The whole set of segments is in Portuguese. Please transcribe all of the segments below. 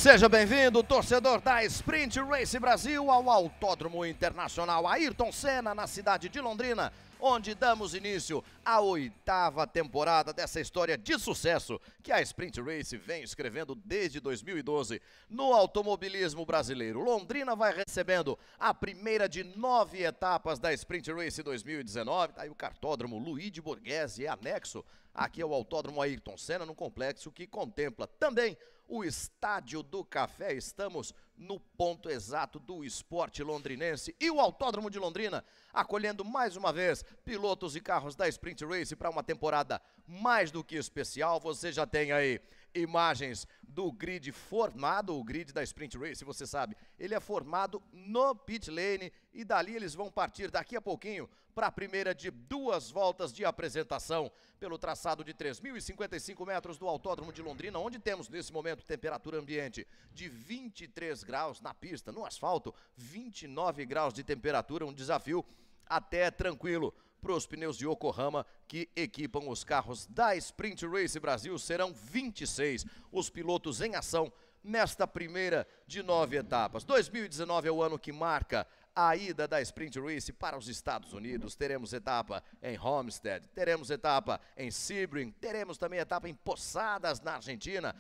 Seja bem-vindo, torcedor da Sprint Race Brasil, ao Autódromo Internacional Ayrton Senna, na cidade de Londrina, onde damos início à 8ª temporada dessa história de sucesso que a Sprint Race vem escrevendo desde 2012 no automobilismo brasileiro. Londrina vai recebendo a primeira de 9 etapas da Sprint Race 2019, tá aí o cartódromo Luigi Borghese, anexo aqui ao Autódromo Ayrton Senna, num complexo que contempla também o Estádio do Café. Estamos no ponto exato do esporte londrinense e o Autódromo de Londrina acolhendo mais uma vez pilotos e carros da Sprint Race para uma temporada mais do que especial. Você já tem aí imagens do grid formado, o grid da Sprint Race, você sabe, ele é formado no pit lane e dali eles vão partir daqui a pouquinho para a primeira de 2 voltas de apresentação pelo traçado de 3.055 metros do Autódromo de Londrina, onde temos nesse momento temperatura ambiente de 23 graus na pista, no asfalto 29 graus de temperatura, um desafio até tranquilo para os pneus de Yokohama que equipam os carros da Sprint Race Brasil. Serão 26 os pilotos em ação nesta primeira de 9 etapas. 2019 é o ano que marca a ida da Sprint Race para os Estados Unidos. Teremos etapa em Homestead, teremos etapa em Sebring, teremos também etapa em Posadas, na Argentina.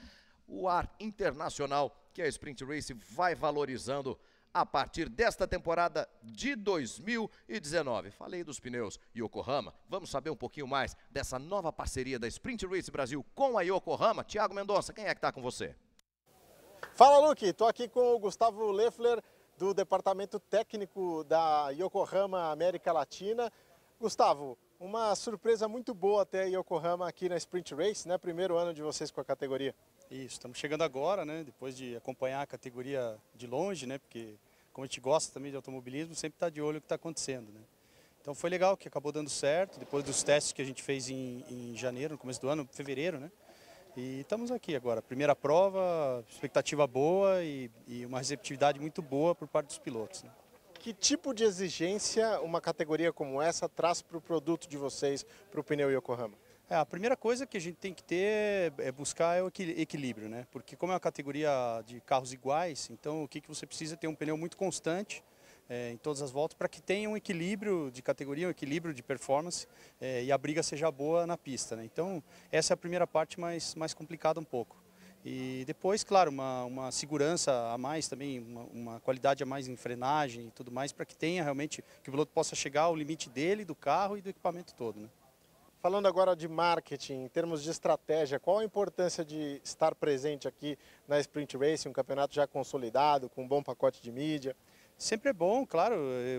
O ar internacional que a Sprint Race vai valorizando a partir desta temporada de 2019. Falei dos pneus Yokohama, vamos saber um pouquinho mais dessa nova parceria da Sprint Race Brasil com a Yokohama. Thiago Mendonça, quem é que está com você? Fala, Luque, estou aqui com o Gustavo Leffler, do departamento técnico da Yokohama América Latina. Gustavo, uma surpresa muito boa ter a Yokohama aqui na Sprint Race, né? Primeiro ano de vocês com a categoria. Isso, estamos chegando agora, né? Depois de acompanhar a categoria de longe, né? Porque como a gente gosta também de automobilismo, sempre está de olho no que está acontecendo, né? Então foi legal que acabou dando certo, depois dos testes que a gente fez em janeiro, no começo do ano, fevereiro, né? E estamos aqui agora, primeira prova, expectativa boa e uma receptividade muito boa por parte dos pilotos, né? Que tipo de exigência uma categoria como essa traz para o produto de vocês, para o pneu Yokohama? A primeira coisa que a gente tem que ter é buscar o equilíbrio, né? Porque como é uma categoria de carros iguais, então o que você precisa é ter um pneu muito constante em todas as voltas para que tenha um equilíbrio de categoria, um equilíbrio de performance e a briga seja boa na pista, né? Então essa é a primeira parte mais complicada um pouco. E depois, claro, uma segurança a mais também, uma qualidade a mais em frenagem e tudo mais para que tenha realmente, que o piloto possa chegar ao limite dele, do carro e do equipamento todo, né? Falando agora de marketing, em termos de estratégia, qual a importância de estar presente aqui na Sprint Race, um campeonato já consolidado, com um bom pacote de mídia? Sempre é bom, claro,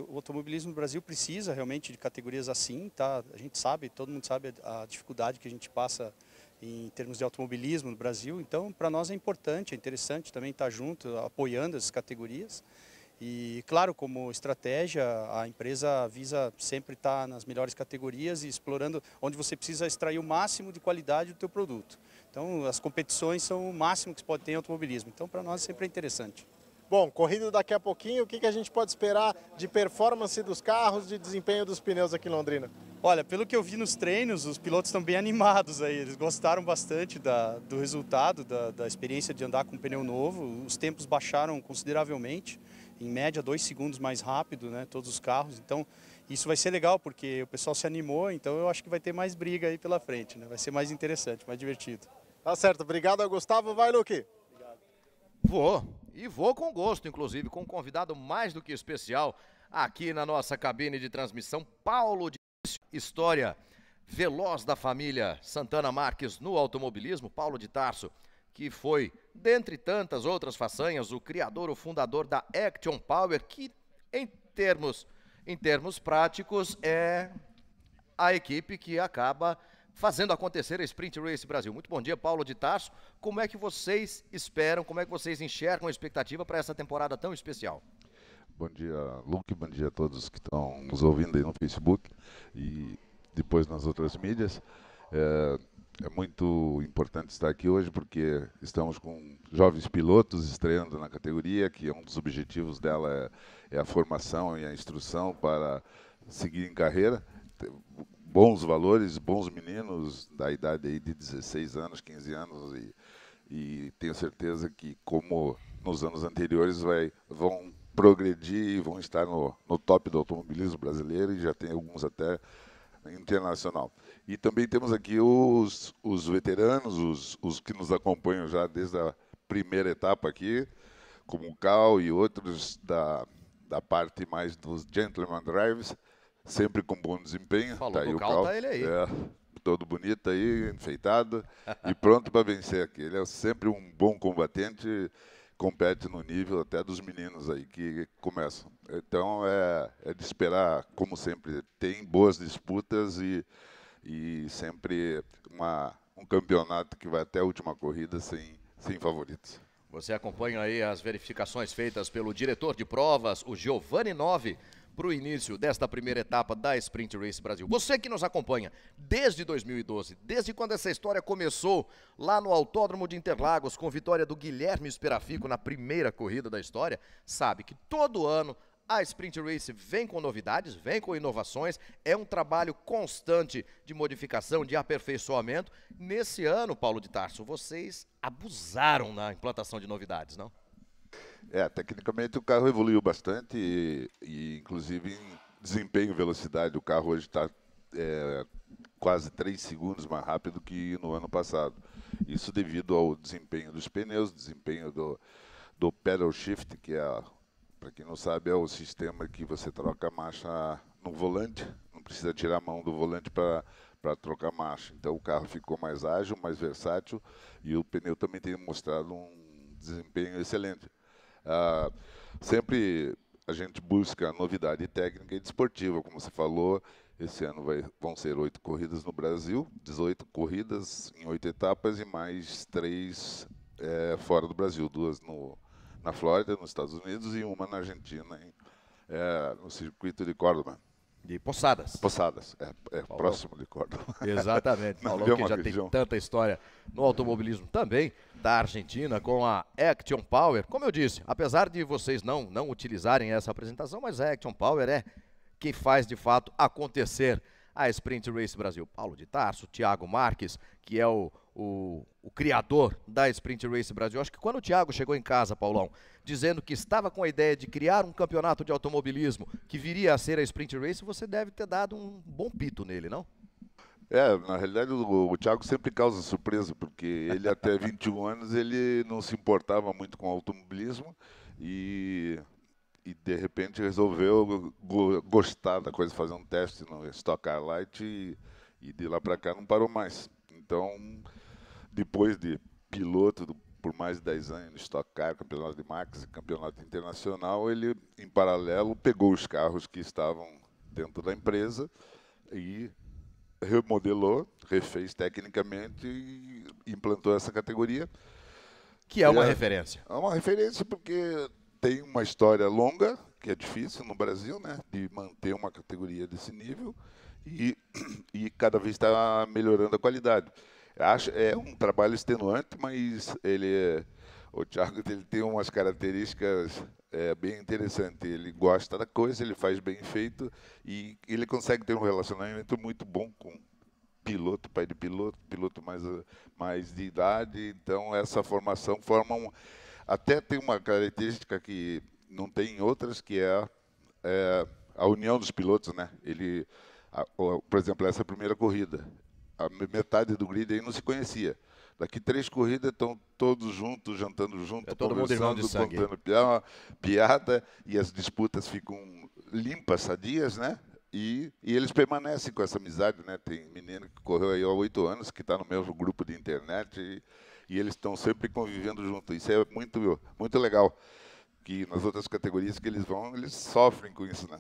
o automobilismo no Brasil precisa realmente de categorias assim, tá? A gente sabe, todo mundo sabe a dificuldade que a gente passa em termos de automobilismo no Brasil, então para nós é importante, é interessante também estar junto, apoiando essas categorias. E, claro, como estratégia, a empresa visa sempre estar nas melhores categorias e explorando onde você precisa extrair o máximo de qualidade do teu produto. Então, as competições são o máximo que se pode ter em automobilismo. Então, para nós sempre é interessante. Bom, corrida daqui a pouquinho, o que a gente pode esperar de performance dos carros, de desempenho dos pneus aqui em Londrina? Olha, pelo que eu vi nos treinos, os pilotos estão bem animados aí. Eles gostaram bastante do resultado, da experiência de andar com um pneu novo. Os tempos baixaram consideravelmente. Em média 2 segundos mais rápido, né, todos os carros, então isso vai ser legal porque o pessoal se animou, então eu acho que vai ter mais briga aí pela frente, né? Vai ser mais interessante, mais divertido. Tá certo, obrigado Gustavo, vai Luque. Obrigado. Vou com gosto, inclusive, com um convidado mais do que especial aqui na nossa cabine de transmissão, Paulo de História veloz da família Santana Marques no automobilismo, Paulo de Tarso, que foi, dentre tantas outras façanhas, o criador, o fundador da Action Power, que em termos práticos é a equipe que acaba fazendo acontecer a Sprint Race Brasil. Muito bom dia, Paulo de Tarso. Como é que vocês esperam, como é que vocês enxergam a expectativa para essa temporada tão especial? Bom dia, Luque, bom dia a todos que estão nos ouvindo aí no Facebook e depois nas outras mídias. É muito importante estar aqui hoje porque estamos com jovens pilotos estreando na categoria, que um dos objetivos dela é a formação e a instrução para seguir em carreira. Bons valores, bons meninos da idade aí de 16 anos, 15 anos e tenho certeza que, como nos anos anteriores, vão progredir e vão estar no top do automobilismo brasileiro, e já tem alguns até internacional. E também temos aqui os veteranos, os que nos acompanham já desde a primeira etapa aqui, como o Cal e outros da parte mais dos Gentleman Drives, sempre com bom desempenho. Falou tá aí do o Cal, tá ele aí. Todo bonito aí, enfeitado e pronto para vencer aqui. Ele é sempre um bom combatente, compete no nível até dos meninos aí que começam. Então é de esperar, como sempre, tem boas disputas e sempre um campeonato que vai até a última corrida sem favoritos. Você acompanha aí as verificações feitas pelo diretor de provas, o Giovanni Nove, para o início desta primeira etapa da Sprint Race Brasil. Você que nos acompanha desde 2012, desde quando essa história começou lá no Autódromo de Interlagos, com vitória do Guilherme Esperafico na primeira corrida da história, sabe que todo ano a Sprint Race vem com novidades, vem com inovações, é um trabalho constante de modificação, de aperfeiçoamento. Nesse ano, Paulo de Tarso, vocês abusaram na implantação de novidades, não? Tecnicamente o carro evoluiu bastante e inclusive em desempenho e velocidade o carro hoje está quase 3 segundos mais rápido que no ano passado. Isso devido ao desempenho dos pneus, desempenho do pedal shift, que para quem não sabe, é o sistema que você troca a marcha no volante, não precisa tirar a mão do volante para trocar marcha. Então o carro ficou mais ágil, mais versátil e o pneu também tem mostrado um desempenho excelente. Sempre a gente busca novidade técnica e desportiva, como você falou. Esse ano vão ser 8 corridas no Brasil, 18 corridas em 8 etapas e mais 3 fora do Brasil, 2 na Flórida, nos Estados Unidos, e uma na Argentina, no circuito de Córdoba. De Posadas. Posadas, próximo de Córdoba. Exatamente. Paulão, que já região. Tem tanta história no automobilismo também, da Argentina, com a Action Power. Como eu disse, apesar de vocês não utilizarem essa apresentação, mas a Action Power é quem faz de fato acontecer a Sprint Race Brasil. Paulo de Tarso, Thiago Marques, que é o criador da Sprint Race Brasil. Acho que quando o Thiago chegou em casa, Paulão, dizendo que estava com a ideia de criar um campeonato de automobilismo que viria a ser a Sprint Race, você deve ter dado um bom pito nele, não? Na realidade o Thiago sempre causa surpresa, porque ele até 21 anos ele não se importava muito com o automobilismo e de repente resolveu gostar da coisa, fazer um teste no Stock Car Light e de lá para cá não parou mais. Então, depois de piloto por mais de 10 anos no Stock Car, campeonato de Max e campeonato internacional, ele, em paralelo, pegou os carros que estavam dentro da empresa e remodelou, refez tecnicamente e implantou essa categoria. Que é uma referência. É uma referência porque tem uma história longa, que é difícil no Brasil, né, de manter uma categoria desse nível e cada vez está melhorando a qualidade. É um trabalho extenuante, mas o Thiago ele tem umas características bem interessantes. Ele gosta da coisa, ele faz bem feito e ele consegue ter um relacionamento muito bom com piloto, pai de piloto mais de idade. Então essa formação até tem uma característica que não tem em outras, que é a união dos pilotos, né? Por exemplo, essa primeira corrida, a metade do grid aí não se conhecia. Daqui 3 corridas estão todos juntos, jantando junto, todo mundo irmão de sangue, contando piada, e as disputas ficam limpas, sadias, né? E eles permanecem com essa amizade, né? Tem menino que correu aí há 8 anos, que está no mesmo grupo de internet, e eles estão sempre convivendo junto. Isso é muito, muito legal, que nas outras categorias que eles vão, eles sofrem com isso, né?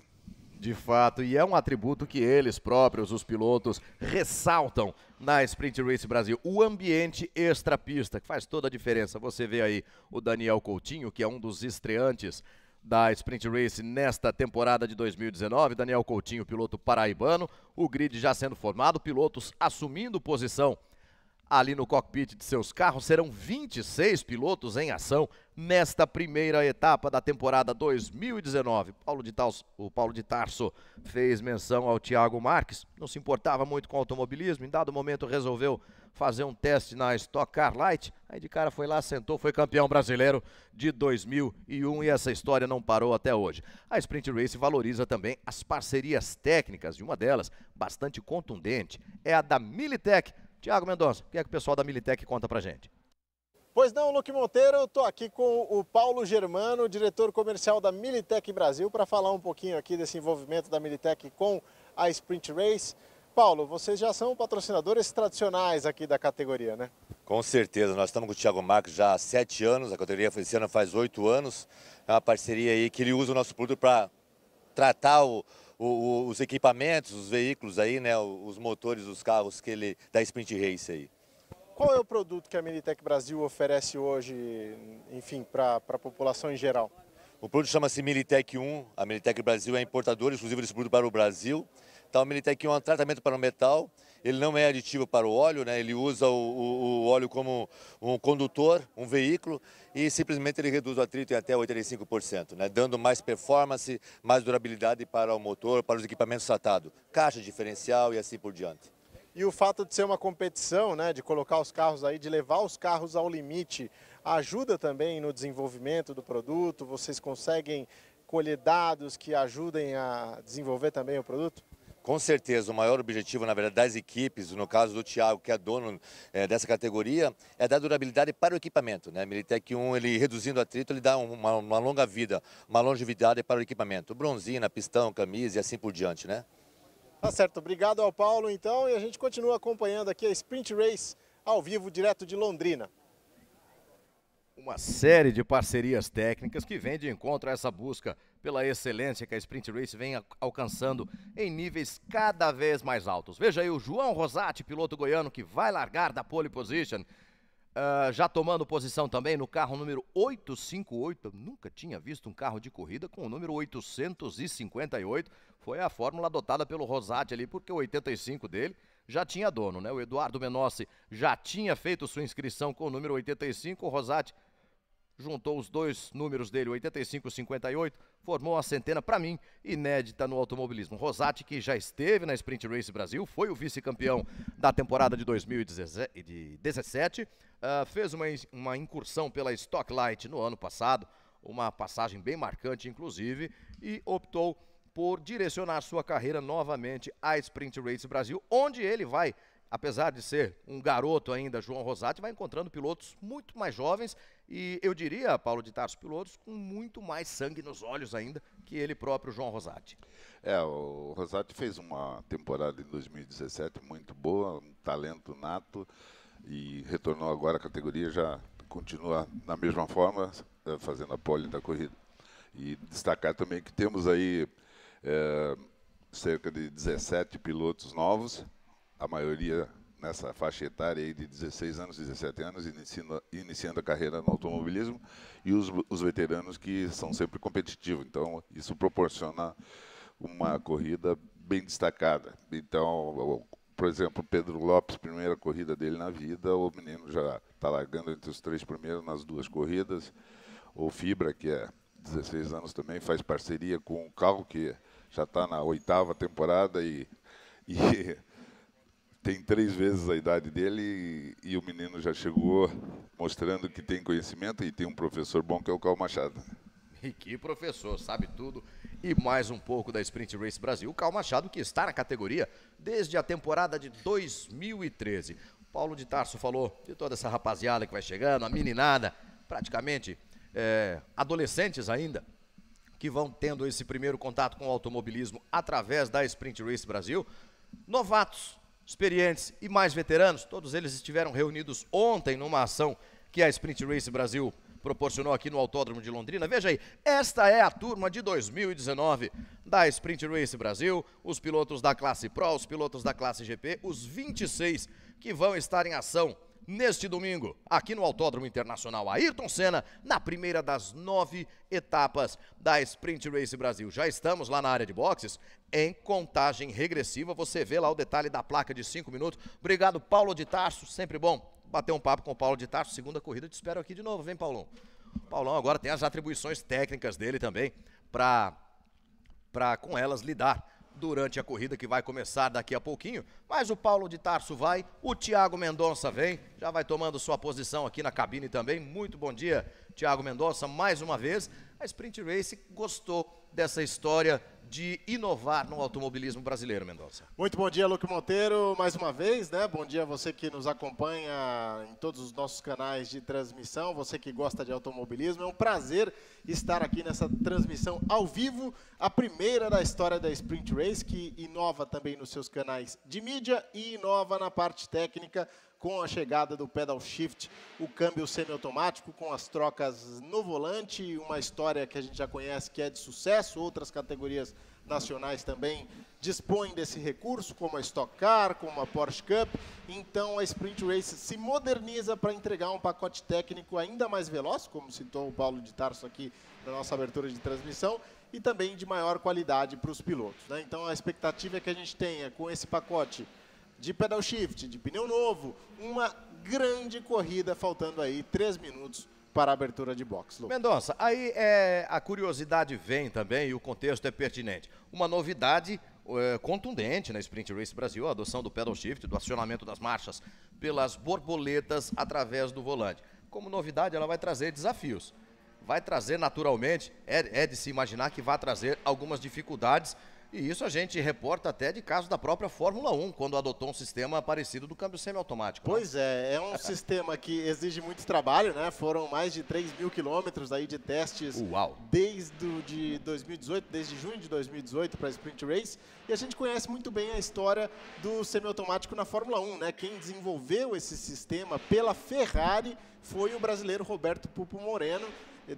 De fato, e é um atributo que eles próprios, os pilotos, ressaltam na Sprint Race Brasil. O ambiente extra-pista, que faz toda a diferença. Você vê aí o Daniel Coutinho, que é um dos estreantes da Sprint Race nesta temporada de 2019. Daniel Coutinho, piloto paraibano. O grid já sendo formado, pilotos assumindo posição ali no cockpit de seus carros. Serão 26 pilotos em ação nesta primeira etapa da temporada 2019. O Paulo de Tarso fez menção ao Thiago Marques, não se importava muito com automobilismo, em dado momento resolveu fazer um teste na Stock Car Light, aí de cara foi lá, sentou, foi campeão brasileiro de 2001 e essa história não parou até hoje. A Sprint Race valoriza também as parcerias técnicas, e uma delas, bastante contundente, é a da Militech. Tiago Mendonça, o que é que o pessoal da Militech conta pra gente? Pois não, Luque Monteiro, eu estou aqui com o Paulo Germano, diretor comercial da Militech Brasil, para falar um pouquinho aqui desse envolvimento da Militech com a Sprint Race. Paulo, vocês já são patrocinadores tradicionais aqui da categoria, né? Com certeza, nós estamos com o Thiago Marques já há 7 anos, a categoria esse ano faz 8 anos, é uma parceria aí que ele usa o nosso produto para tratar os equipamentos, os veículos aí, né, os motores dos carros da Sprint Race aí. Qual é o produto que a Militech Brasil oferece hoje, enfim, para a população em geral? O produto chama-se Militech 1, a Militech Brasil é importadora exclusiva desse produto para o Brasil. Então, o Militech 1 é um tratamento para o metal, ele não é aditivo para o óleo, né? Ele usa o óleo como um condutor, um veículo, e simplesmente ele reduz o atrito em até 85%, né? Dando mais performance, mais durabilidade para o motor, para os equipamentos tratados, caixa diferencial e assim por diante. E o fato de ser uma competição, né, de colocar os carros aí, de levar os carros ao limite, ajuda também no desenvolvimento do produto? Vocês conseguem colher dados que ajudem a desenvolver também o produto? Com certeza, o maior objetivo, na verdade, das equipes, no caso do Thiago, que é dono dessa categoria, é dar durabilidade para o equipamento, né? Militech 1, ele reduzindo o atrito, ele dá uma longa vida, uma longevidade para o equipamento. Bronzina, pistão, camisa e assim por diante, né? Tá certo, obrigado ao Paulo então, e a gente continua acompanhando aqui a Sprint Race ao vivo, direto de Londrina. Uma série de parcerias técnicas que vem de encontro a essa busca pela excelência que a Sprint Race vem alcançando em níveis cada vez mais altos. Veja aí o João Rosati, piloto goiano, que vai largar da pole position, já tomando posição também no carro número 858. Eu nunca tinha visto um carro de corrida com o número 858. Foi a fórmula adotada pelo Rosati ali, porque o 85 dele já tinha dono, né? O Eduardo Menossi já tinha feito sua inscrição com o número 85, o Rosati juntou os dois números dele, 85 e 58, formou uma centena, para mim, inédita no automobilismo. Rosati, que já esteve na Sprint Race Brasil, foi o vice-campeão da temporada de 2017, fez uma incursão pela Stock Light no ano passado, uma passagem bem marcante, inclusive, e optou por direcionar sua carreira novamente à Sprint Race Brasil, onde ele vai, apesar de ser um garoto ainda, João Rosati, vai encontrando pilotos muito mais jovens e, eu diria, Paulo de Tarso, pilotos com muito mais sangue nos olhos ainda que ele próprio, João Rosati. O Rosati fez uma temporada em 2017 muito boa, um talento nato, e retornou agora à categoria, já continua na mesma forma, fazendo a pole da corrida. E destacar também que temos aí cerca de 17 pilotos novos, a maioria nessa faixa etária aí de 16 anos, 17 anos, iniciando a carreira no automobilismo, e os veteranos que são sempre competitivos. Então, isso proporciona uma corrida bem destacada. Então, por exemplo, Pedro Lopes, primeira corrida dele na vida, o menino já está largando entre os 3 primeiros nas 2 corridas. O Fibra, que é 16 anos também, faz parceria com o Cal, que já está na 8ª temporada e tem 3 vezes a idade dele, e o menino já chegou mostrando que tem conhecimento e tem um professor bom que é o Cal Machado. E que professor, sabe tudo e mais um pouco da Sprint Race Brasil. O Cal Machado, que está na categoria desde a temporada de 2013. Paulo de Tarso falou de toda essa rapaziada que vai chegando, a meninada, praticamente adolescentes ainda, que vão tendo esse primeiro contato com o automobilismo através da Sprint Race Brasil. Novatos, experientes e mais veteranos, todos eles estiveram reunidos ontem numa ação que a Sprint Race Brasil proporcionou aqui no Autódromo de Londrina. Veja aí, esta é a turma de 2019 da Sprint Race Brasil, os pilotos da classe Pro, os pilotos da classe GP, os 26 que vão estar em ação neste domingo, aqui no Autódromo Internacional Ayrton Senna, na primeira das 9 etapas da Sprint Race Brasil. Já estamos lá na área de boxes, em contagem regressiva, você vê lá o detalhe da placa de 5 minutos. Obrigado, Paulo de Tarso, sempre bom bater um papo com o Paulo de Tarso, segunda corrida, te espero aqui de novo, vem Paulão. Paulão agora tem as atribuições técnicas dele também, para com elas lidar durante a corrida que vai começar daqui a pouquinho, mas o Paulo de Tarso vai, o Thiago Mendonça vem, já vai tomando sua posição aqui na cabine também. Muito bom dia, Thiago Mendonça, mais uma vez. A Sprint Race gostou dessa história de inovar no automobilismo brasileiro, Mendonça. Muito bom dia, Luque Monteiro, mais uma vez, né? Bom dia a você que nos acompanha em todos os nossos canais de transmissão, você que gosta de automobilismo. É um prazer estar aqui nessa transmissão ao vivo, a primeira da história da Sprint Race, que inova também nos seus canais de mídia e inova na parte técnica, com a chegada do pedal shift, o câmbio semiautomático, com as trocas no volante, uma história que a gente já conhece que é de sucesso, outras categorias nacionais também dispõem desse recurso, como a Stock Car, como a Porsche Cup. Então a Sprint Race se moderniza para entregar um pacote técnico ainda mais veloz, como citou o Paulo de Tarso aqui na nossa abertura de transmissão, e também de maior qualidade para os pilotos, né? Então a expectativa é que a gente tenha com esse pacote de pedal shift, de pneu novo, uma grande corrida, faltando aí 3 minutos para a abertura de box. Mendonça, aí a curiosidade vem também e o contexto é pertinente. Uma novidade contundente na Sprint Race Brasil, a adoção do pedal shift, do acionamento das marchas pelas borboletas através do volante. Como novidade, ela vai trazer desafios. Vai trazer naturalmente, é de se imaginar que vai trazer algumas dificuldades. E isso a gente reporta até de casos da própria Fórmula 1, quando adotou um sistema parecido do câmbio semiautomático. Pois é um sistema que exige muito trabalho, né? Foram mais de 3 mil quilômetros aí de testes. Uau. Desde 2018, desde junho de 2018 para a Sprint Race. E a gente conhece muito bem a história do semiautomático na Fórmula 1, né? Quem desenvolveu esse sistema pela Ferrari foi o brasileiro Roberto Pupo Moreno,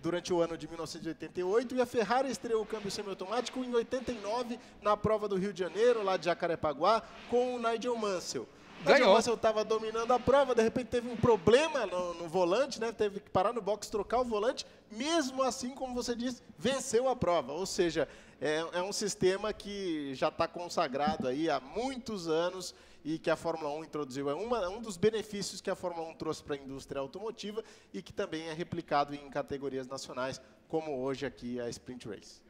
durante o ano de 1988, e a Ferrari estreou o câmbio semiautomático em 89, na prova do Rio de Janeiro, lá de Jacarepaguá, com o Nigel Mansell. O Nigel Mansell estava dominando a prova, de repente teve um problema no volante, né? Teve que parar no box, trocar o volante, mesmo assim, como você disse, venceu a prova. Ou seja, é um sistema que já está consagrado aí há muitos anos e que a Fórmula 1 introduziu. É um dos benefícios que a Fórmula 1 trouxe para a indústria automotiva e que também é replicado em categorias nacionais, como hoje aqui a Sprint Race.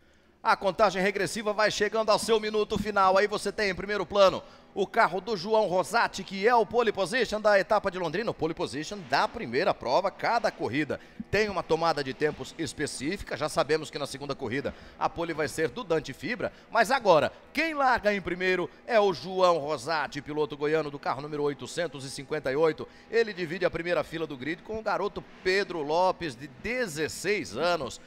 A contagem regressiva vai chegando ao seu minuto final. Aí você tem em primeiro plano o carro do João Rosati, que é o pole position da etapa de Londrina, o pole position da primeira prova. Cada corrida tem uma tomada de tempos específica. Já sabemos que na segunda corrida a pole vai ser do Dante Fibra, mas agora quem larga em primeiro é o João Rosati, piloto goiano do carro número 858. Ele divide a primeira fila do grid com o garoto Pedro Lopes, de 16 anos.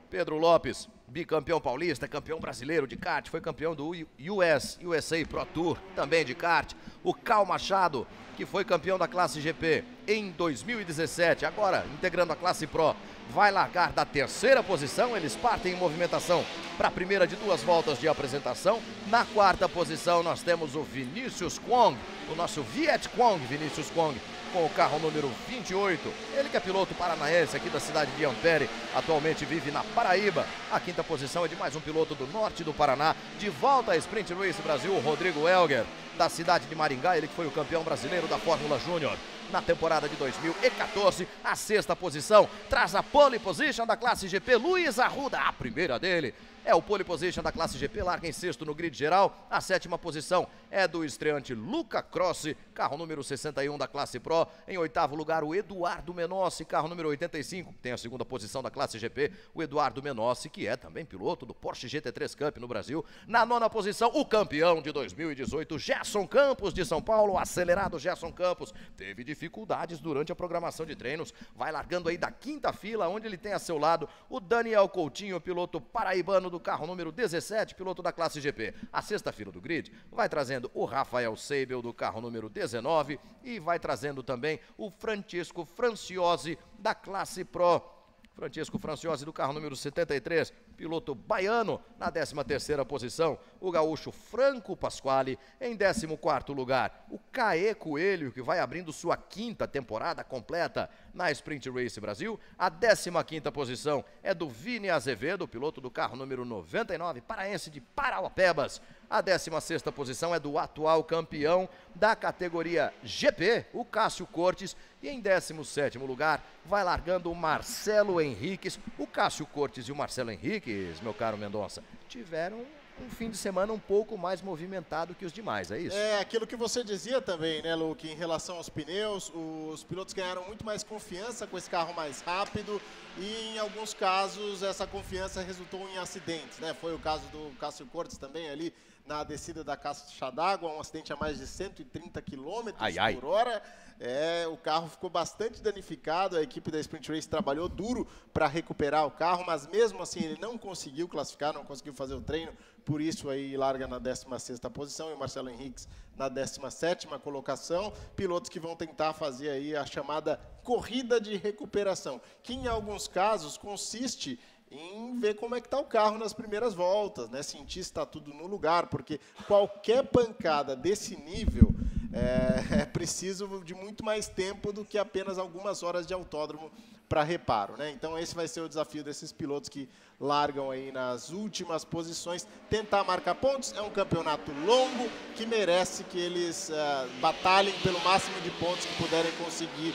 Pedro Lopes, bicampeão paulista, campeão brasileiro de kart, foi campeão do USA Pro Tour, também de kart. O Cal Machado, que foi campeão da classe GP em 2017, agora integrando a classe Pro, vai largar da terceira posição. Eles partem em movimentação para a primeira de 2 voltas de apresentação. Na quarta posição nós temos o Vinícius Kwong, o nosso Viet Kwong, Vinícius Kwong, com o carro número 28, ele que é piloto paranaense aqui da cidade de Ampere, atualmente vive na Paraíba. A quinta posição é de mais um piloto do norte do Paraná, de volta à Sprint Race Brasil, o Rodrigo Elger, da cidade de Maringá, ele que foi o campeão brasileiro da Fórmula Júnior na temporada de 2014. A sexta posição traz a pole position da classe GP, Luiz Arruda, a primeira dele. É o pole position da classe GP, larga em sexto no grid geral. A sétima posição é do estreante Luca Crossi, carro número 61 da classe Pro. Em oitavo lugar, o Eduardo Menossi, carro número 85, tem a segunda posição da classe GP, o Eduardo Menossi, que é também piloto do Porsche GT3 Cup no Brasil. Na nona posição, o campeão de 2018, Gerson Campos, de São Paulo, o acelerado Gerson Campos. Teve dificuldades durante a programação de treinos, vai largando aí da quinta fila, onde ele tem a seu lado o Daniel Coutinho, piloto paraibano do carro número 17, piloto da classe GP. A sexta fila do grid vai trazendo o Rafael Seibel do carro número 19 e vai trazendo também o Francisco Franciose da classe Pro. Francisco Franciose do carro número 73, piloto baiano na 13ª posição. O gaúcho Franco Pasquale em 14º lugar. O Caê Coelho, que vai abrindo sua 5ª temporada completa na Sprint Race Brasil. A 15ª posição é do Vini Azevedo, piloto do carro número 99, paraense de Parauapebas. A 16ª posição é do atual campeão da categoria GP, o Cássio Cortes. E em 17º lugar vai largando o Marcelo Henriques. O Cássio Cortes e o Marcelo Henriques, meu caro Mendonça, tiveram um fim de semana um pouco mais movimentado que os demais, é isso? É aquilo que você dizia também, né, Luke, em relação aos pneus. Os pilotos ganharam muito mais confiança com esse carro mais rápido e em alguns casos essa confiança resultou em acidentes, né? Foi o caso do Cássio Cortes também ali na descida da caixa d'água, um acidente a mais de 130 km por hora. O carro ficou bastante danificado, a equipe da Sprint Race trabalhou duro para recuperar o carro, mas mesmo assim ele não conseguiu classificar, não conseguiu fazer o treino, por isso aí larga na 16ª posição e o Marcelo Henriques na 17ª colocação. Pilotos que vão tentar fazer aí a chamada corrida de recuperação, que em alguns casos consiste em ver como é que está o carro nas primeiras voltas, né? Sentir se está tudo no lugar, porque qualquer pancada desse nível é preciso de muito mais tempo do que apenas algumas horas de autódromo para reparo, né? Então esse vai ser o desafio desses pilotos que largam aí nas últimas posições. Tentar marcar pontos, é um campeonato longo que merece que eles batalhem pelo máximo de pontos que puderem conseguir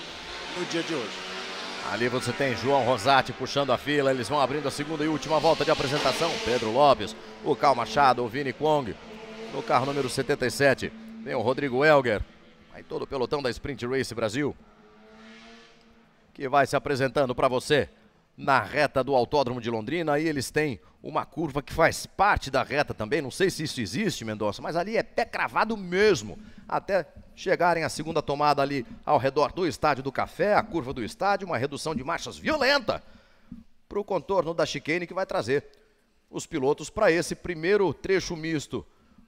no dia de hoje. Ali você tem João Rosati puxando a fila, eles vão abrindo a segunda e última volta de apresentação. Pedro Lopes, o Cal Machado, o Vini Kwong, no carro número 77. Vem o Rodrigo Elger, aí todo o pelotão da Sprint Race Brasil, que vai se apresentando para você na reta do Autódromo de Londrina. Aí eles têm uma curva que faz parte da reta também, não sei se isso existe, Mendonça, mas ali é pé cravado mesmo, até chegarem à segunda tomada ali ao redor do Estádio do Café, a curva do estádio, uma redução de marchas violenta para o contorno da chicane que vai trazer os pilotos para esse primeiro trecho misto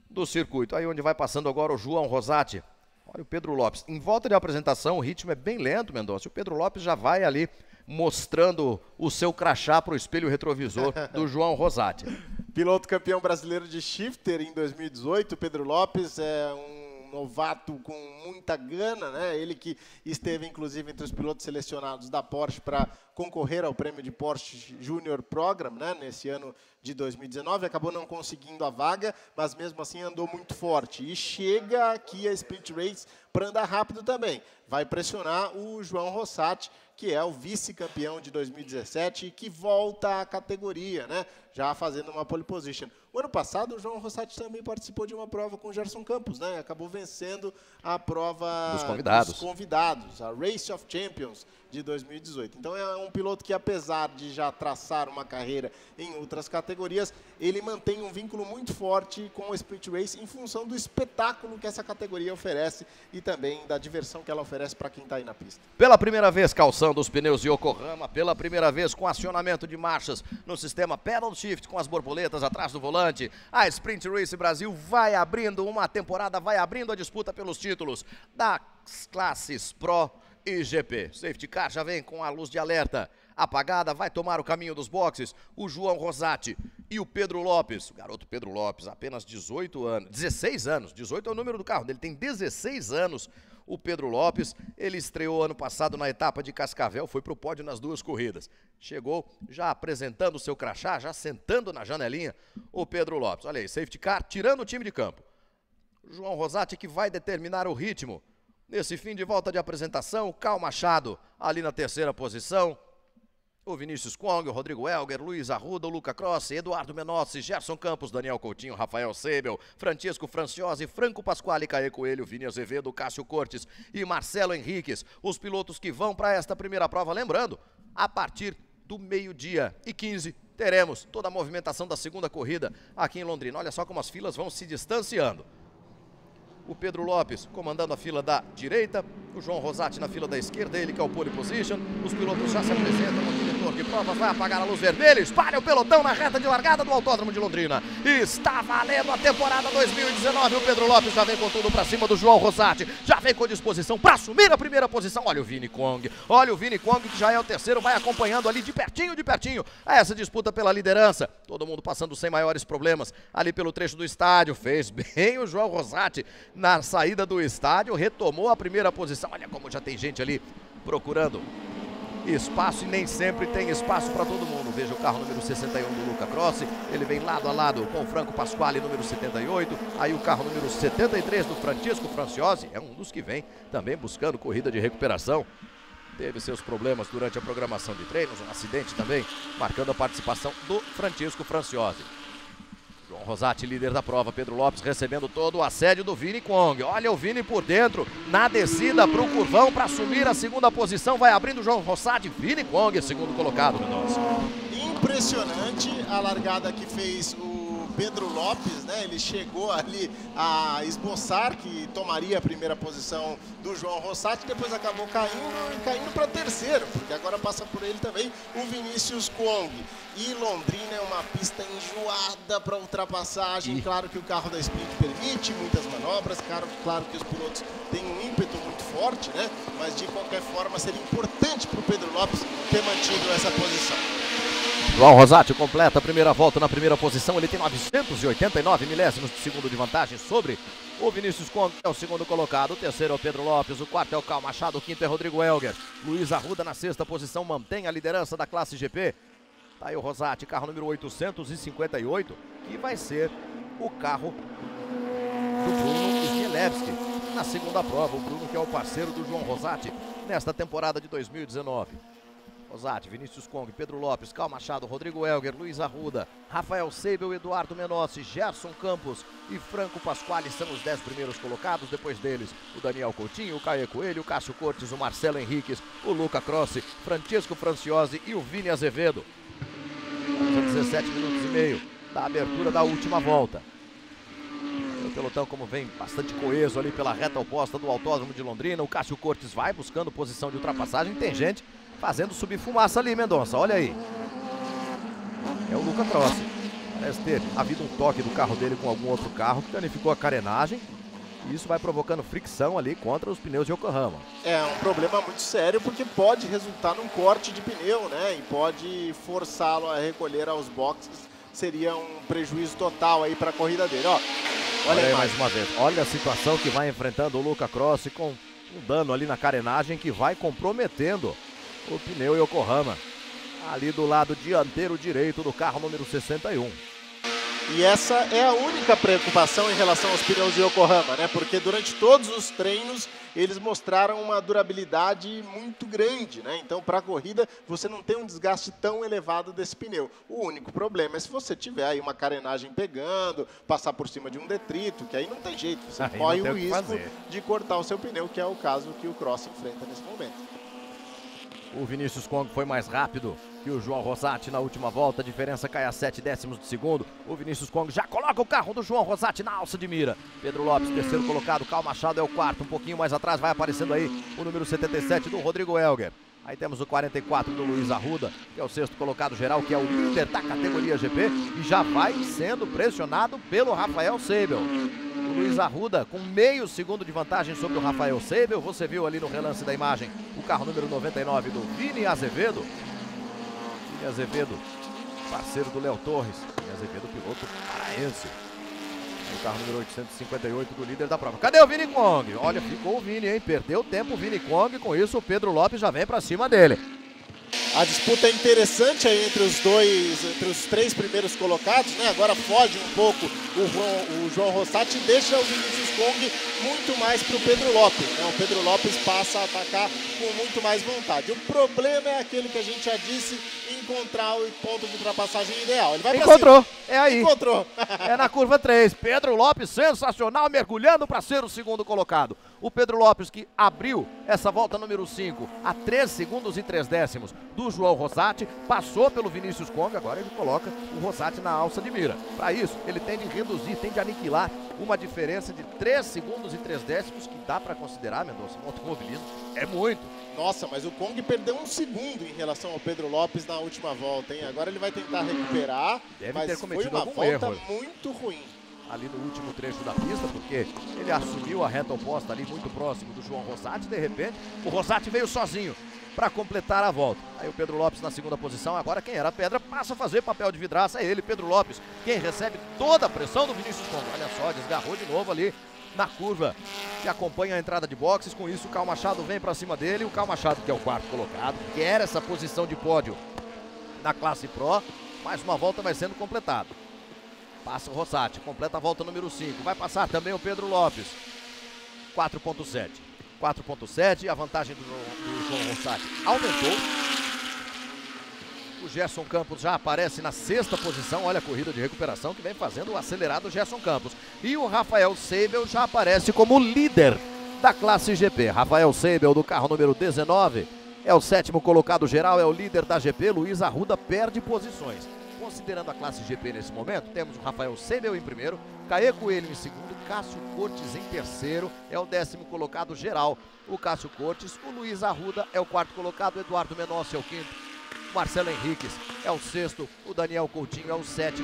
do circuito. Aí onde vai passando agora o João Rosati. Olha o Pedro Lopes. Em volta de apresentação o ritmo é bem lento, Mendonça. O Pedro Lopes já vai ali mostrando o seu crachá para o espelho retrovisor do João Rosati. Piloto campeão brasileiro de shifter em 2018, Pedro Lopes é um novato com muita gana, né? Ele que esteve inclusive entre os pilotos selecionados da Porsche para concorrer ao prêmio de Porsche Junior Program, né? Nesse ano de 2019, acabou não conseguindo a vaga, mas mesmo assim andou muito forte e chega aqui a Sprint Race para andar rápido também. Vai pressionar o João Rosati, que é o vice-campeão de 2017 e que volta à categoria, né? Já fazendo uma pole position. O ano passado, o João Rosati também participou de uma prova com o Gerson Campos, né? Acabou vencendo a prova dos convidados, a Race of Champions de 2018. Então é um piloto que, apesar de já traçar uma carreira em outras categorias, ele mantém um vínculo muito forte com o Sprint Race em função do espetáculo que essa categoria oferece e também da diversão que ela oferece para quem está aí na pista. Pela primeira vez, calção dos pneus Yokohama, pela primeira vez com acionamento de marchas no sistema Pedal Shift com as borboletas atrás do volante. A Sprint Race Brasil vai abrindo uma temporada, vai abrindo a disputa pelos títulos das classes Pro e GP. Safety Car já vem com a luz de alerta apagada, vai tomar o caminho dos boxes o João Rosati e o Pedro Lopes. O garoto Pedro Lopes, apenas 16 anos, 18 é o número do carro dele, tem 16 anos. O Pedro Lopes, ele estreou ano passado na etapa de Cascavel, foi para o pódio nas 2 corridas. Chegou já apresentando o seu crachá, já sentando na janelinha, o Pedro Lopes. Olha aí, safety car, tirando o time de campo. O João Rosati que vai determinar o ritmo nesse fim de volta de apresentação. O Cal Machado ali na 3ª posição. O Vinícius Kwong, o Rodrigo Elger, Luiz Arruda, o Luca Crossi, Eduardo Menossi, Gerson Campos, Daniel Coutinho, Rafael Sebel, Francisco Franciose, Franco Pasquale, Caê Coelho, Vini Azevedo, Cássio Cortes e Marcelo Henriques. Os pilotos que vão para esta primeira prova, lembrando, a partir do 12h15 teremos toda a movimentação da segunda corrida aqui em Londrina. Olha só como as filas vão se distanciando. O Pedro Lopes comandando a fila da direita, O João Rosati na fila da esquerda, ele que é o pole position. Os pilotos já se apresentam, o diretor de provas vai apagar a luz vermelha, espalha o pelotão na reta de largada do Autódromo de Londrina. Está valendo a temporada 2019, o Pedro Lopes já vem com tudo pra cima do João Rosati, já vem com disposição pra assumir a primeira posição. Olha o Vini Kong que já é o terceiro, vai acompanhando ali de pertinho essa disputa pela liderança. Todo mundo passando sem maiores problemas ali pelo trecho do estádio. Fez bem o João Rosati na saída do estádio, retomou a primeira posição. Olha como já tem gente ali procurando espaço e nem sempre tem espaço para todo mundo. Veja o carro número 61 do Luca Crossi, ele vem lado a lado com o Franco Pasquale, número 78. Aí o carro número 73 do Francisco Franciose, é um dos que vem também buscando corrida de recuperação. Teve seus problemas durante a programação de treinos, um acidente também, marcando a participação do Francisco Franciose. João Rosati, líder da prova, Pedro Lopes recebendo todo o assédio do Vini Kong. Olha o Vini por dentro, na descida para o curvão, para assumir a segunda posição, vai abrindo o João Rosati, Vini Kong, segundo colocado no nosso. Impressionante a largada que fez o Pedro Lopes, né? Ele chegou ali a esboçar que tomaria a primeira posição do João Rosati, depois acabou caindo para terceiro, porque agora passa por ele também o Vinícius Kong. E Londrina é uma pista enjoada para ultrapassagem. Claro que o carro da Sprint permite muitas manobras, claro que os pilotos têm um ímpeto muito forte, né? Mas de qualquer forma seria importante para o Pedro Lopes ter mantido essa posição. João Rosati completa a primeira volta na primeira posição, ele tem 989 milésimos de segundo de vantagem sobre o Vinícius Kong, que é o segundo colocado. O terceiro é o Pedro Lopes, o quarto é o Cal Machado, o quinto é Rodrigo Elger. Luiz Arruda na sexta posição mantém a liderança da classe GP. Tá aí o Rosati, carro número 858, que vai ser o carro do Bruno Smielewski na segunda prova. O Bruno que é o parceiro do João Rosati nesta temporada de 2019. Rosati, Vinícius Kong, Pedro Lopes, Cal Machado, Rodrigo Elger, Luiz Arruda, Rafael Seibel, Eduardo Menossi, Gerson Campos e Franco Pasquale são os 10 primeiros colocados. Depois deles, o Daniel Coutinho, o Caio Coelho, o Cássio Cortes, o Marcelo Henriques, o Luca Crossi, Francisco Franciose e o Vini Azevedo. 17 minutos e meio da abertura da última volta. O pelotão como vem bastante coeso ali pela reta oposta do Autódromo de Londrina. O Cássio Cortes vai buscando posição de ultrapassagem. Tem gente fazendo subir fumaça ali, Mendonça, olha aí. É o Luca Crossi. Parece ter havido um toque do carro dele com algum outro carro que danificou a carenagem. E isso vai provocando fricção ali contra os pneus de Yokohama. É um problema muito sério porque pode resultar num corte de pneu, né? E pode forçá-lo a recolher aos boxes. Seria um prejuízo total aí para a corrida dele. Ó, olha aí mais uma vez. Olha a situação que vai enfrentando o Luca Crossi com um dano ali na carenagem que vai comprometendo o pneu Yokohama. Ali do lado dianteiro direito do carro número 61. E essa é a única preocupação em relação aos pneus de Yokohama, né? Porque durante todos os treinos eles mostraram uma durabilidade muito grande, né? Então, para a corrida, você não tem um desgaste tão elevado desse pneu. O único problema é se você tiver aí uma carenagem pegando, passar por cima de um detrito, que aí não tem jeito. Você corre o risco de cortar o seu pneu, que é o caso que o Cross enfrenta nesse momento. O Vinícius Kong foi mais rápido que o João Rosati na última volta, a diferença cai a 7 décimos de segundo. O Vinícius Kong já coloca o carro do João Rosati na alça de mira. Pedro Lopes, terceiro colocado, Cal Machado é o quarto, um pouquinho mais atrás vai aparecendo aí o número 77 do Rodrigo Elger. Aí temos o 44 do Luiz Arruda, que é o sexto colocado geral, que é o líder da categoria GP e já vai sendo pressionado pelo Rafael Seibel. O Luiz Arruda com meio segundo de vantagem sobre o Rafael Seibel. Você viu ali no relance da imagem o carro número 99 do Vini Azevedo. Vini Azevedo, parceiro do Léo Torres. Vini Azevedo, piloto paraense. O carro número 858 do líder da prova. Cadê o Vini Kong? Olha, ficou o Vini, hein? Perdeu tempo o Vini Kong. Com isso, o Pedro Lopes já vem pra cima dele. A disputa é interessante aí entre os três primeiros colocados, né? Agora foge um pouco o João Rosati e deixa o Vinícius Kong muito mais para o Pedro Lopes, né? O Pedro Lopes passa a atacar com muito mais vontade. O problema é aquele que a gente já disse, encontrar o ponto de ultrapassagem ideal. Ele vai encontrou, é aí. Encontrou. É na curva 3. Pedro Lopes, sensacional, mergulhando para ser o segundo colocado. O Pedro Lopes, que abriu essa volta número 5 a 3 segundos e 3 décimos do João Rosati, passou pelo Vinícius Kong, agora ele coloca o Rosati na alça de mira. Para isso, ele tem de reduzir, tem de aniquilar uma diferença de 3 segundos e 3 décimos, que dá para considerar, Mendonça, no automobilismo, é muito. Nossa, mas o Kong perdeu 1 segundo em relação ao Pedro Lopes na última volta, hein? Agora ele vai tentar recuperar, Deve ter cometido foi uma algum volta erro muito ruim. Ali no último trecho da pista, porque ele assumiu a reta oposta ali muito próximo do João Rosati. De repente, o Rosati veio sozinho para completar a volta. Aí o Pedro Lopes na segunda posição. Agora quem era pedra passa a fazer papel de vidraça, é ele, Pedro Lopes, quem recebe toda a pressão do Vinícius Kong. Olha só, desgarrou de novo ali na curva que acompanha a entrada de boxes. Com isso o Karl Machado vem para cima dele. O Karl Machado, que é o quarto colocado, quer essa posição de pódio na classe Pro. Mais uma volta vai sendo completada. Passa o Rosati, completa a volta número 5. Vai passar também o Pedro Lopes. 4.7. 4.7 e a vantagem do João Rosati aumentou. O Gerson Campos já aparece na 6ª posição. Olha a corrida de recuperação que vem fazendo o acelerado Gerson Campos. E o Rafael Seibel já aparece como líder da classe GP. Rafael Seibel, do carro número 19, é o 7º colocado geral, é o líder da GP. Luiz Arruda perde posições. Considerando a classe GP nesse momento, temos o Rafael Seibel em primeiro, Caê Coelho em segundo, Cássio Cortes em terceiro, é o 10º colocado geral, o Cássio Cortes. O Luiz Arruda é o 4º colocado, Eduardo Menossi é o 5º, Marcelo Henriques é o 6º, o Daniel Coutinho é o 7º,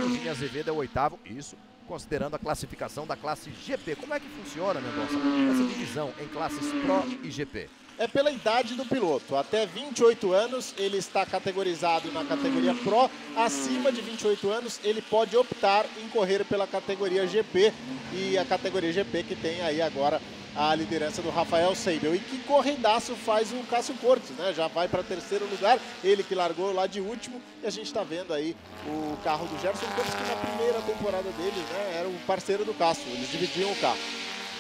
o Gini Azevedo é o 8º, isso considerando a classificação da classe GP. Como é que funciona, Mendonça, essa divisão em classes Pro e GP? É pela idade do piloto. Até 28 anos ele está categorizado na categoria Pro. Acima de 28 anos ele pode optar em correr pela categoria GP. E a categoria GP que tem aí agora a liderança do Rafael Seibel. E que corridaço faz o Cássio Cortes, né? Já vai para 3º lugar, ele que largou lá de último. E a gente está vendo aí o carro do Gerson Campos, que na primeira temporada dele, né, era o parceiro do Cássio. Eles dividiam o carro.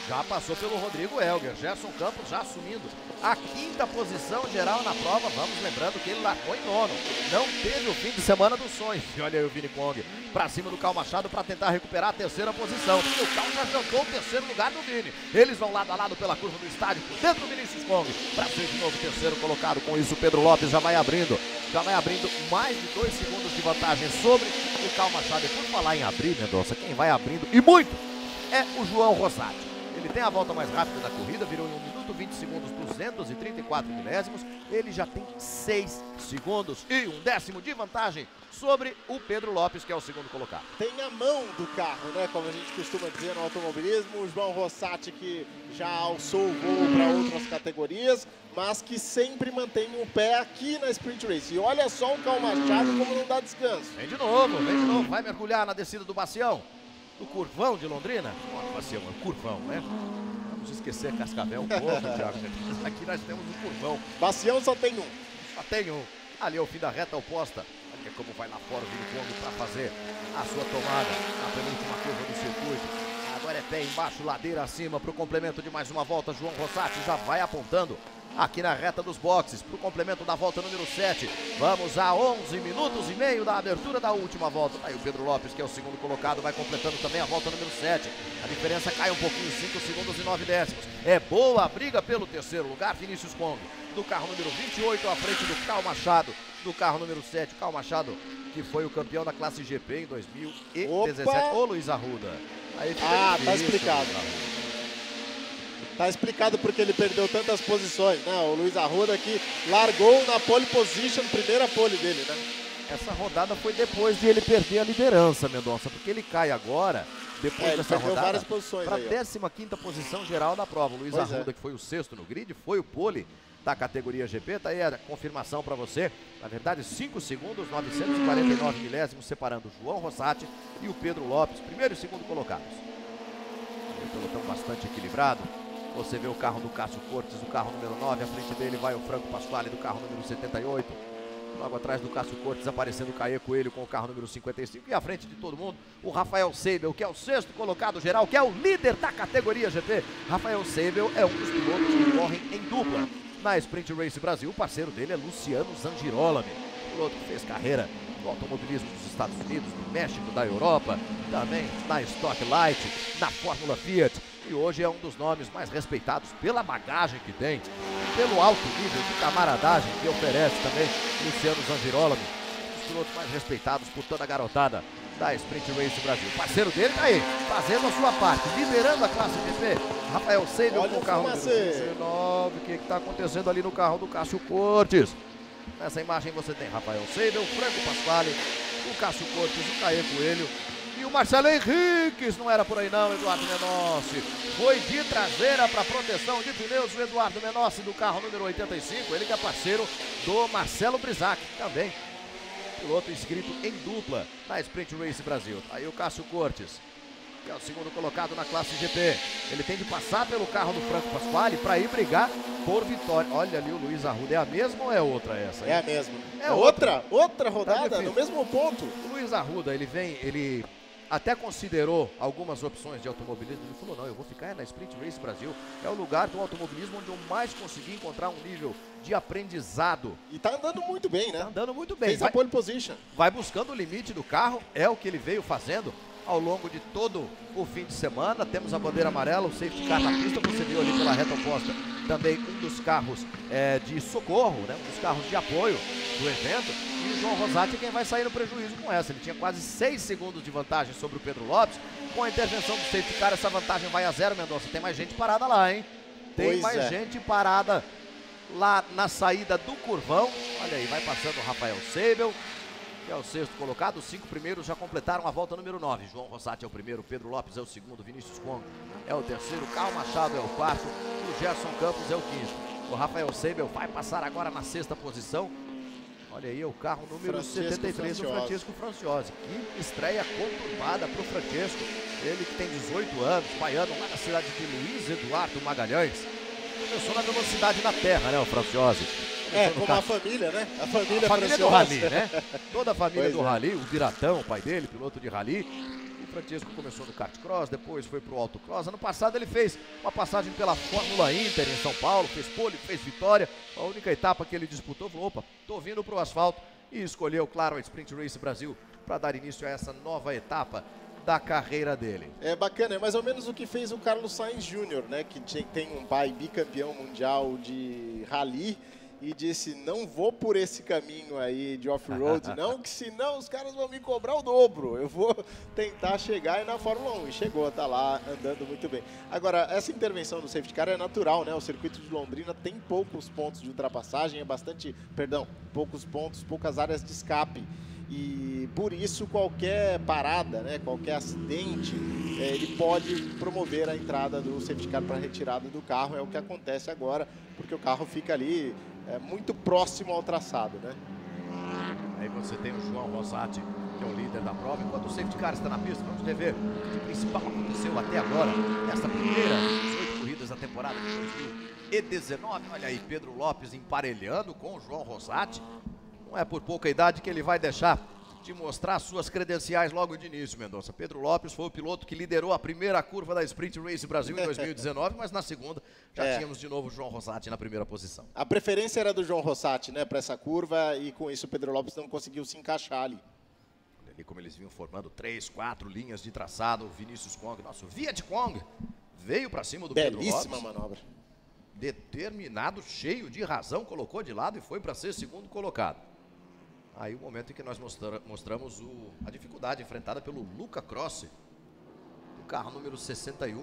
Já passou pelo Rodrigo Helger. Gerson Campos já assumindo a 5ª posição geral na prova. Vamos lembrando que ele largou em 9º. Não teve o fim de semana dos sonhos. E olha aí o Vini Kong pra cima do Karl Machado para tentar recuperar a 3ª posição. E o Karl já jantou o 3º lugar do Vini. Eles vão lado a lado pela curva do estádio, por dentro do Vinícius Kong, para ser de novo 3º colocado. Com isso o Pedro Lopes já vai abrindo mais de 2 segundos de vantagem sobre o Karl Machado. E por falar em abrir, Mendonça, quem vai abrindo e muito é o João Rosati. Ele tem a volta mais rápida da corrida, virou em 1 minuto 20 segundos, 234 milésimos. Ele já tem 6 segundos e 1 décimo de vantagem sobre o Pedro Lopes, que é o 2º colocado. Tem a mão do carro, né? Como a gente costuma dizer no automobilismo. O João Rosati, que já alçou o voo para outras categorias, mas que sempre mantém o pé aqui na Sprint Race. E olha só o Karl Machado como não dá descanso. Vem de novo, vai mergulhar na descida do Bacião. Do Curvão de Londrina. Bacião, é o Curvão, né? Vamos esquecer Cascavel um pouco, Thiago. Aqui nós temos o Curvão. Bacião só tem um. Só tem um. Ali é o fim da reta oposta. Olha como vai lá fora o Vini Kong para fazer a sua tomada na penúltima curva do circuito. Agora é pé embaixo, ladeira acima para o complemento de mais uma volta. João Rosati já vai apontando aqui na reta dos boxes para o complemento da volta número 7. Vamos a 11 minutos e meio da abertura da última volta. Aí o Pedro Lopes, que é o 2º colocado, vai completando também a volta número 7. A diferença cai um pouquinho, 5 segundos e 9 décimos. É boa a briga pelo 3º lugar. Vinícius Kong, do carro número 28, à frente do Karl Machado, do carro número 7. Karl Machado, que foi o campeão da classe GP em 2017. Ô, Luiz Arruda. Aí tá explicado. Tá explicado porque ele perdeu tantas posições, né? O Luiz Arruda que largou na pole position, primeira pole dele, né? Essa rodada foi depois de ele perder a liderança, Mendonça, porque ele cai agora, depois dessa rodada, para a 15ª posição geral da prova. O Luiz Arruda, que foi o 6º no grid, foi o pole da categoria GP. Tá aí a confirmação para você. Na verdade, 5 segundos, 949 milésimos, separando o João Rosati e o Pedro Lopes, 1º e 2º colocados. Um pelotão bastante equilibrado. Você vê o carro do Cássio Cortes, o carro número 9, à frente dele vai o Franco Pasquale do carro número 78. Logo atrás do Cássio Cortes aparecendo o Caê Coelho com o carro número 55. E à frente de todo mundo, o Rafael Seibel, que é o 6º colocado geral, que é o líder da categoria GP. Rafael Seibel é um dos pilotos que correm em dupla na Sprint Race Brasil. O parceiro dele é Luciano Zangirolami, piloto que fez carreira do automobilismo dos Estados Unidos, do México, da Europa, também na Stock Light, na Fórmula Fiat. E hoje é um dos nomes mais respeitados pela bagagem que tem, pelo alto nível de camaradagem que oferece também Luciano Zangirola, um dos pilotos mais respeitados por toda a garotada da Sprint Race Brasil. O parceiro dele tá aí, fazendo a sua parte, liderando a classe GP. Rafael Seibel com o carro número 19. O que está acontecendo ali no carro do Cássio Cortes? Nessa imagem você tem Rafael Seibel, Franco Pasquale, o Cássio Cortes, o Caê Coelho e o Marcelo Henriques. Não era por aí não, Eduardo Menossi. Foi de traseira para proteção de pneus o Eduardo Menossi do carro número 85. Ele que é parceiro do Marcelo Brisac também. Piloto inscrito em dupla na Sprint Race Brasil. Aí o Cássio Cortes, que é o segundo colocado na classe GP. Ele tem de passar pelo carro do Franco Pasquale para ir brigar por vitória. Olha ali o Luiz Arruda. É a mesma ou é outra essa? É a mesma. É outra rodada, tá no mesmo ponto. O Luiz Arruda, ele até considerou algumas opções de automobilismo. Ele falou, não, eu vou ficar na Sprint Race Brasil. É o lugar do automobilismo onde eu mais consegui encontrar um nível de aprendizado. E tá andando muito bem, né? Tá andando muito bem. Fez a pole position. Vai buscando o limite do carro, é o que ele veio fazendo ao longo de todo o fim de semana. Temos a bandeira amarela, o safety car na pista, você viu ali pela reta oposta também um dos carros de socorro, né? Um dos carros de apoio do evento. E o João Rosati é quem vai sair no prejuízo com essa. Ele tinha quase 6 segundos de vantagem sobre o Pedro Lopes. Com a intervenção do safety car, essa vantagem vai a 0, Mendonça. Tem mais gente parada lá, hein? Tem mais gente parada lá na saída do curvão. Olha aí, vai passando o Rafael Seibel, que é o sexto colocado. Os 5 primeiros já completaram a volta número 9. João Rosati é o primeiro, Pedro Lopes é o segundo, Vinícius Kwong é o terceiro, Carl Machado é o quarto e o Gerson Campos é o quinto. O Rafael Seibel vai passar agora na sexta posição. Olha aí o carro número 73 do Francesco Franciose. Que estreia conturbada para o Francesco. Ele que tem 18 anos, baiano lá na cidade de Luiz Eduardo Magalhães. Começou na velocidade na terra, né, o Franciose? Como a família, né? A família do Rally, né? Toda a família do Rally, o Biratão, o pai dele, piloto de Rally. O Francesco começou no kart cross, depois foi pro autocross. Ano passado ele fez uma passagem pela Fórmula Inter em São Paulo, fez pole, fez vitória. A única etapa que ele disputou, falou, opa, tô vindo pro asfalto. E escolheu, claro, a Sprint Race Brasil para dar início a essa nova etapa da carreira dele. É bacana, é mais ou menos o que fez o Carlos Sainz Jr., né? Que tem um pai bicampeão mundial de Rally. E disse, não vou por esse caminho aí de off-road, não, que senão os caras vão me cobrar o dobro. Eu vou tentar chegar aí na Fórmula 1. E chegou, tá lá, andando muito bem. Agora, essa intervenção do safety car é natural, né? O circuito de Londrina tem poucos pontos de ultrapassagem, poucos pontos, poucas áreas de escape. E por isso qualquer parada, né, qualquer acidente, ele pode promover a entrada do safety car para a retirada do carro. É o que acontece agora, porque o carro fica ali muito próximo ao traçado, né? Aí você tem o João Rosati, que é o líder da prova. Enquanto o safety car está na pista, vamos rever o que principal aconteceu até agora, nesta primeira 18 corridas da temporada de 2019. Olha aí, Pedro Lopes emparelhando com o João Rosati. Não é por pouca idade que ele vai deixar de mostrar suas credenciais logo de início, Mendonça. Pedro Lopes foi o piloto que liderou a primeira curva da Sprint Race Brasil em 2019, mas na segunda já tínhamos de novo o João Rosati na primeira posição. A preferência era do João Rosati, né, para essa curva, e com isso o Pedro Lopes não conseguiu se encaixar ali. Olha ali como eles vinham formando 3, 4 linhas de traçado. O Vinícius Kwong, nosso Viet Kwong, veio para cima do Pedro Lopes. Belíssima manobra. Determinado, cheio de razão, colocou de lado e foi para ser segundo colocado. Aí o momento em que nós mostramos a dificuldade enfrentada pelo Luca Crossi, do carro número 61.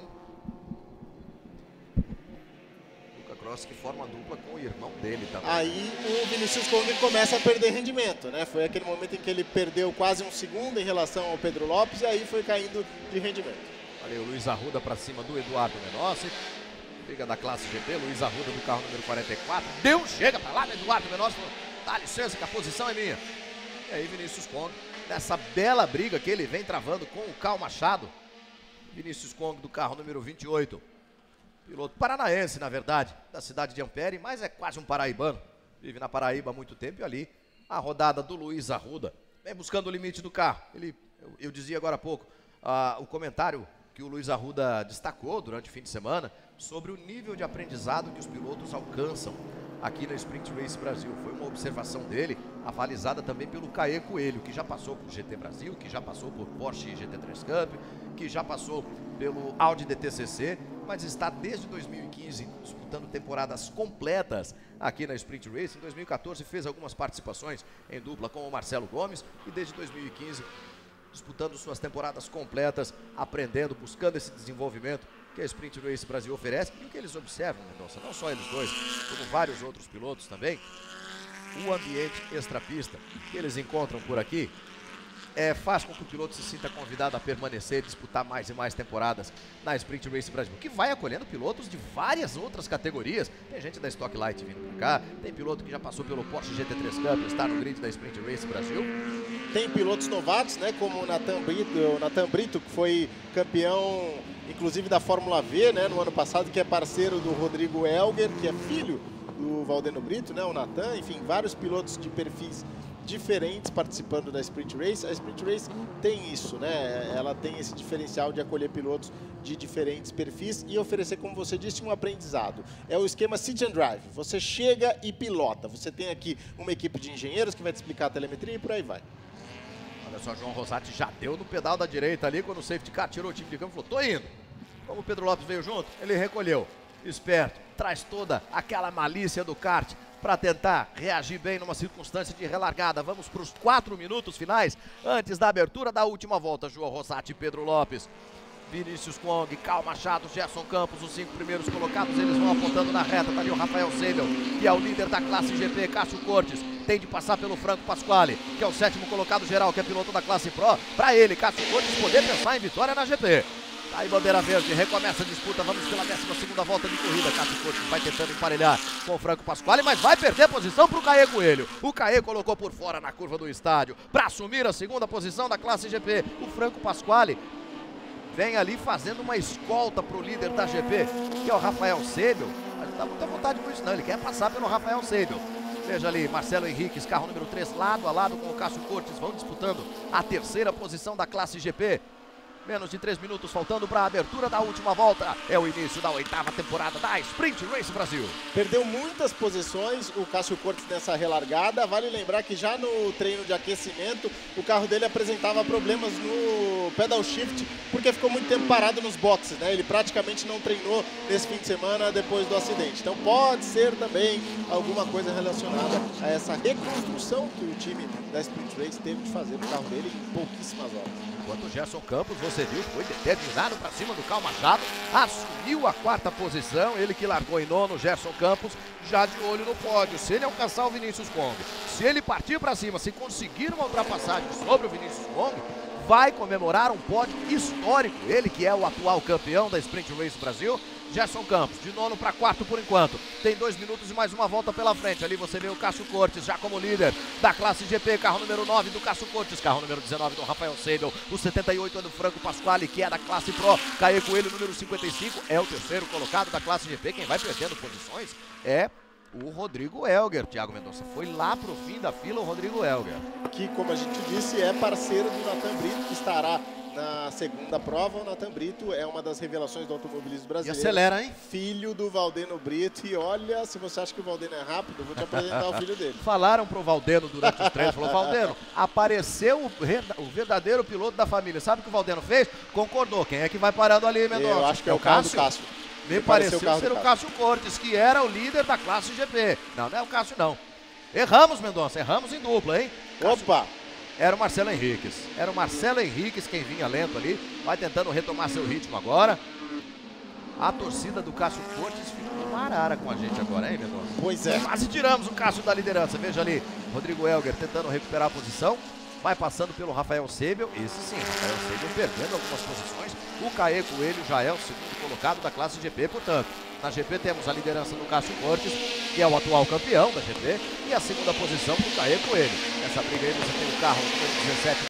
Luca Crossi que forma dupla com o irmão dele também. Aí o Vinícius Kwong começa a perder rendimento, né? Foi aquele momento em que ele perdeu quase um segundo em relação ao Pedro Lopes e aí foi caindo de rendimento. Olha aí o Luiz Arruda para cima do Eduardo Menossi. Briga da classe GP, Luiz Arruda do carro número 44. Chega para lá, Eduardo Menossi falou, dá licença que a posição é minha. E aí Vinícius Kwong, nessa bela briga que ele vem travando com o Carl Machado. Vinícius Kwong do carro número 28. Piloto paranaense, na verdade, da cidade de Ampere, mas é quase um paraibano. Vive na Paraíba há muito tempo e ali a rodada do Luiz Arruda. Vem buscando o limite do carro. Eu dizia agora há pouco, o comentário que o Luiz Arruda destacou durante o fim de semana sobre o nível de aprendizado que os pilotos alcançam aqui na Sprint Race Brasil. Foi uma observação dele, avalizada também pelo Caê Coelho, que já passou por GT Brasil, que já passou por Porsche GT3 Cup, que já passou pelo Audi DTCC, mas está desde 2015 disputando temporadas completas aqui na Sprint Race. Em 2014 fez algumas participações em dupla com o Marcelo Gomes e desde 2015 disputando suas temporadas completas, aprendendo, buscando esse desenvolvimento que a Sprint Race Brasil oferece e o que eles observam, Mendonça, não só eles dois, como vários outros pilotos também, o ambiente extrapista que eles encontram por aqui faz com que o piloto se sinta convidado a permanecer e disputar mais e mais temporadas na Sprint Race Brasil, que vai acolhendo pilotos de várias outras categorias. Tem gente da Stock Light vindo pra cá, tem piloto que já passou pelo Porsche GT3 Cup, está no grid da Sprint Race Brasil. Tem pilotos novatos, né, como o Nathan Brito, que foi campeão, inclusive da Fórmula V, né, no ano passado, que é parceiro do Rodrigo Elger, que é filho do Valdeno Brito, né, o Nathan. Enfim, vários pilotos de perfis diferentes participando da Sprint Race. A Sprint Race tem isso, né? Ela tem esse diferencial de acolher pilotos de diferentes perfis e oferecer, como você disse, um aprendizado. É o esquema Sit and Drive. Você chega e pilota. Você tem aqui uma equipe de engenheiros que vai te explicar a telemetria e por aí vai. Olha só, João Rosati já deu no pedal da direita ali quando o safety car tirou o time de campo e falou, tô indo. Como o Pedro Lopes veio junto, ele recolheu. Esperto, traz toda aquela malícia do kart para tentar reagir bem numa circunstância de relargada. Vamos para os 4 minutos finais antes da abertura da última volta. João Rosati e Pedro Lopes. Vinícius Kwong, Cal Machado, Gerson Campos, os 5 primeiros colocados, eles vão apontando na reta. Tá ali o Rafael Seibel, que é o líder da classe GP. Cássio Cortes tem de passar pelo Franco Pasquale, que é o 7º colocado geral, que é piloto da classe Pro. Para ele, Cássio Cortes, poder pensar em vitória na GP. Aí bandeira verde, recomeça a disputa, vamos pela 12ª volta de corrida. Cássio Cortes vai tentando emparelhar com o Franco Pasquale, mas vai perder a posição para o Caê Coelho. O Caê colocou por fora na curva do estádio para assumir a 2ª posição da classe GP. O Franco Pasquale vem ali fazendo uma escolta para o líder da GP, que é o Rafael Seibel. Mas não dá muita vontade com isso não, ele quer passar pelo Rafael Seibel. Veja ali, Marcelo Henriques, carro número 3, lado a lado com o Cássio Cortes, vão disputando a 3ª posição da classe GP. Menos de 3 minutos faltando para a abertura da última volta. É o início da 8ª temporada da Sprint Race Brasil. Perdeu muitas posições o Cássio Cortes nessa relargada. Vale lembrar que já no treino de aquecimento o carro dele apresentava problemas no pedal shift, porque ficou muito tempo parado nos boxes, né? Ele praticamente não treinou nesse fim de semana depois do acidente. Então pode ser também alguma coisa relacionada a essa reconstrução que o time da Sprint Race teve de fazer no carro dele em pouquíssimas horas. Enquanto o Gerson Campos, você viu, foi determinado para cima do Cal Machado, assumiu a 4ª posição, ele que largou em 9º, Gerson Campos, já de olho no pódio. Se ele alcançar o Vinícius Kwong, se ele partir para cima, se conseguir uma ultrapassagem sobre o Vinícius Kwong, vai comemorar um pódio histórico. Ele que é o atual campeão da Sprint Race Brasil. Gerson Campos, de 9º para 4º por enquanto. Tem 2 minutos e mais uma volta pela frente. Ali você vê o Cássio Cortes já como líder da classe GP. Carro número 9 do Cássio Cortes. Carro número 19 do Rafael Seibel. O 78 é do Franco Pasquale, que é da classe Pro. Caê Coelho, número 55, é o 3º colocado da classe GP. Quem vai perdendo posições é o Rodrigo Elger. Thiago Mendonça, foi lá pro fim da fila o Rodrigo Elger. Que, como a gente disse, é parceiro do Nathan Brito, que estará na 2ª prova. O Nathan Brito é uma das revelações do automobilismo brasileiro. E acelera, hein? Filho do Valdeno Brito. E olha, se você acha que o Valdeno é rápido, eu vou te apresentar o filho dele. Falaram pro Valdeno durante os treinos, falou, Valdeno, apareceu o verdadeiro piloto da família. Sabe o que o Valdeno fez? Concordou. Quem é que vai parando ali, Mendonça? Eu acho que é o carro do Cássio. Me pareceu ser o Cássio Cortes, que era o líder da classe GP. Não, não é o Cássio, não. Erramos, Mendonça, erramos em dupla, hein? Opa! Era o Marcelo Henriques. Era o Marcelo Henriques quem vinha lento ali. Vai tentando retomar seu ritmo agora. A torcida do Cássio Cortes ficou uma arara com a gente agora, hein, Mendonça? Pois é. Quase tiramos o Cássio da liderança. Veja ali, Rodrigo Elger tentando recuperar a posição. Vai passando pelo Rafael Seibel. Esse sim, Rafael Seibel perdendo algumas posições. O Caê Coelho já é o 2º colocado da classe GP, portanto. Na GP temos a liderança do Cássio Cortes, que é o atual campeão da GP, e a 2ª posição para o Caê Coelho. Nessa briga aí você tem o carro número 17